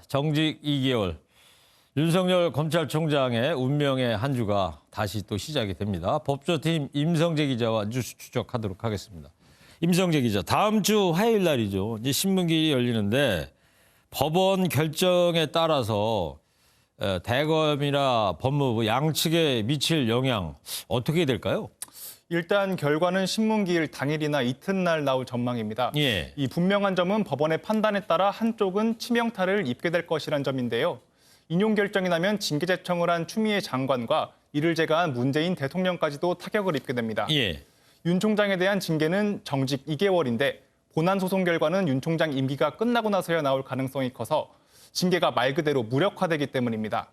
정직 2개월. 윤석열 검찰총장의 운명의 한 주가 다시 또 시작이 됩니다. 법조팀 임성재 기자와 뉴스 추적하도록 하겠습니다. 임성재 기자, 다음 주 화요일 날이죠. 이제 신문기일이 열리는데 법원 결정에 따라서 대검이나 법무부 양측에 미칠 영향 어떻게 될까요? 일단 결과는 신문기일 당일이나 이튿날 나올 전망입니다. 예. 이 분명한 점은 법원의 판단에 따라 한쪽은 치명타를 입게 될 것이란 점인데요. 인용 결정이 나면 징계 제청을 한 추미애 장관과 이를 제거한 문재인 대통령까지도 타격을 입게 됩니다. 예. 윤 총장에 대한 징계는 정직 2개월인데 본안 소송 결과는 윤 총장 임기가 끝나고 나서야 나올 가능성이 커서 징계가 말 그대로 무력화되기 때문입니다.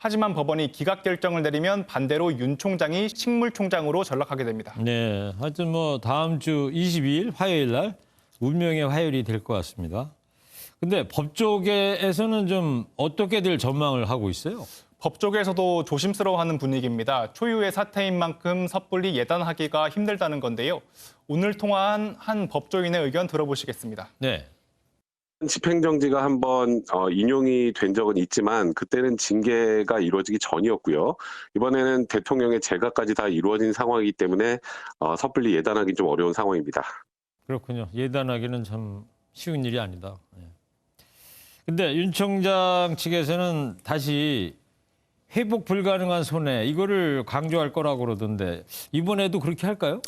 하지만 법원이 기각 결정을 내리면 반대로 윤 총장이 식물총장으로 전락하게 됩니다. 네, 하여튼 다음 주 22일 화요일 날 운명의 화요일이 될 것 같습니다. 근데 법조계에서는 좀 어떻게들 전망을 하고 있어요? 법조계에서도 조심스러워하는 분위기입니다. 초유의 사태인 만큼 섣불리 예단하기가 힘들다는 건데요. 오늘 통화한 한 법조인의 의견 들어보시겠습니다. 네. 집행정지가 한번 인용이 된 적은 있지만 그때는 징계가 이루어지기 전이었고요. 이번에는 대통령의 재가까지 다 이루어진 상황이기 때문에 섣불리 예단하기 좀 어려운 상황입니다. 그렇군요. 예단하기는 참 쉬운 일이 아니다. 근데 윤 총장 측에서는 다시 회복 불가능한 손해 이거를 강조할 거라고 그러던데 이번에도 그렇게 할까요?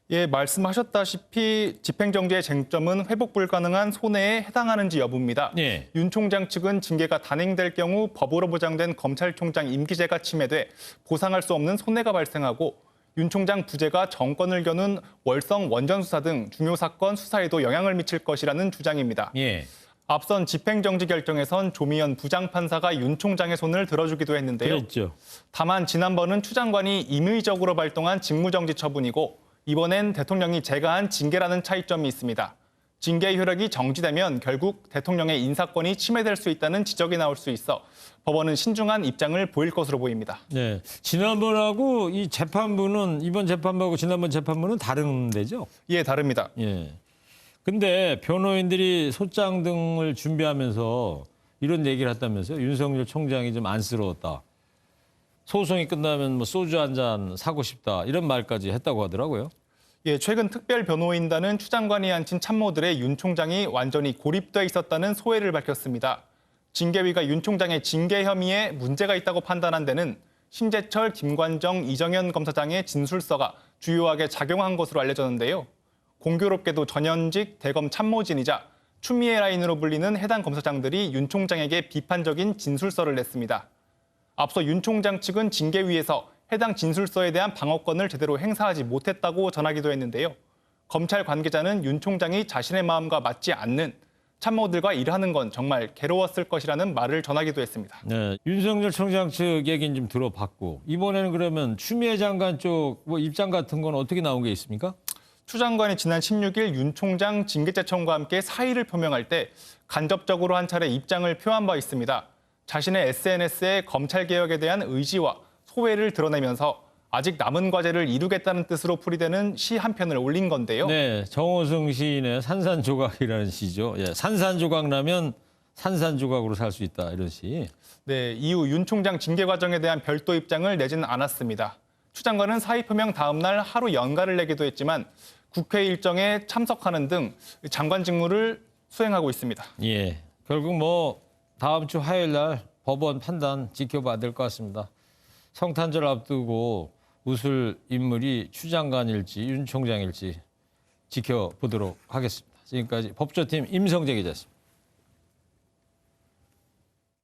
예, 말씀하셨다시피 집행정지의 쟁점은 회복 불가능한 손해에 해당하는지 여부입니다. 예. 윤 총장 측은 징계가 단행될 경우 법으로 보장된 검찰총장 임기제가 침해돼 보상할 수 없는 손해가 발생하고 윤 총장 부재가 정권을 겨눈 월성 원전 수사 등 중요 사건 수사에도 영향을 미칠 것이라는 주장입니다. 예. 앞선 집행정지 결정에선 조미연 부장판사가 윤 총장의 손을 들어주기도 했는데요. 그랬죠. 다만 지난번은 추 장관이 임의적으로 발동한 직무정지 처분이고 이번엔 대통령이 제거한 징계라는 차이점이 있습니다. 징계 효력이 정지되면 결국 대통령의 인사권이 침해될 수 있다는 지적이 나올 수 있어 법원은 신중한 입장을 보일 것으로 보입니다. 네. 지난번하고 이 재판부는 이번 재판부하고 지난번 재판부는 다른 데죠? 예, 다릅니다. 예. 근데 변호인들이 소장 등을 준비하면서 이런 얘기를 했다면서요? 윤석열 총장이 좀 안쓰러웠다. 소송이 끝나면 소주 한 잔 사고 싶다. 이런 말까지 했다고 하더라고요. 예, 최근 특별 변호인단은 추 장관이 앉힌 참모들의 윤 총장이 완전히 고립돼 있었다는 소회를 밝혔습니다. 징계위가 윤 총장의 징계 혐의에 문제가 있다고 판단한 데는 신재철, 김관정, 이정현 검사장의 진술서가 주요하게 작용한 것으로 알려졌는데요. 공교롭게도 전현직 대검 참모진이자 추미애 라인으로 불리는 해당 검사장들이 윤 총장에게 비판적인 진술서를 냈습니다. 앞서 윤 총장 측은 징계위에서 해당 진술서에 대한 방어권을 제대로 행사하지 못했다고 전하기도 했는데요. 검찰 관계자는 윤 총장이 자신의 마음과 맞지 않는 참모들과 일하는 건 정말 괴로웠을 것이라는 말을 전하기도 했습니다. 네, 윤석열 총장 측 얘기는 좀 들어봤고 이번에는 그러면 추미애 장관 쪽 입장 같은 건 어떻게 나온 게 있습니까? 추 장관이 지난 16일 윤 총장 징계제 청과 함께 사의를 표명할 때 간접적으로 한 차례 입장을 표한 바 있습니다. 자신의 SNS에 검찰개혁에 대한 의지와 소회를 드러내면서 아직 남은 과제를 이루겠다는 뜻으로 풀이되는 시 한 편을 올린 건데요. 네, 정호승 시인의 산산조각이라는 시죠. 예, 산산조각 나면 산산조각으로 살 수 있다 이런 시. 네, 이후 윤 총장 징계 과정에 대한 별도 입장을 내지는 않았습니다. 추 장관은 사의 표명 다음 날 하루 연가를 내기도 했지만 국회 일정에 참석하는 등 장관 직무를 수행하고 있습니다. 예, 결국 다음 주 화요일 날 법원 판단 지켜봐야 될 것 같습니다. 성탄절 앞두고 웃을 인물이 추 장관일지 윤 총장일지 지켜보도록 하겠습니다. 지금까지 법조팀 임성재 기자였습니다.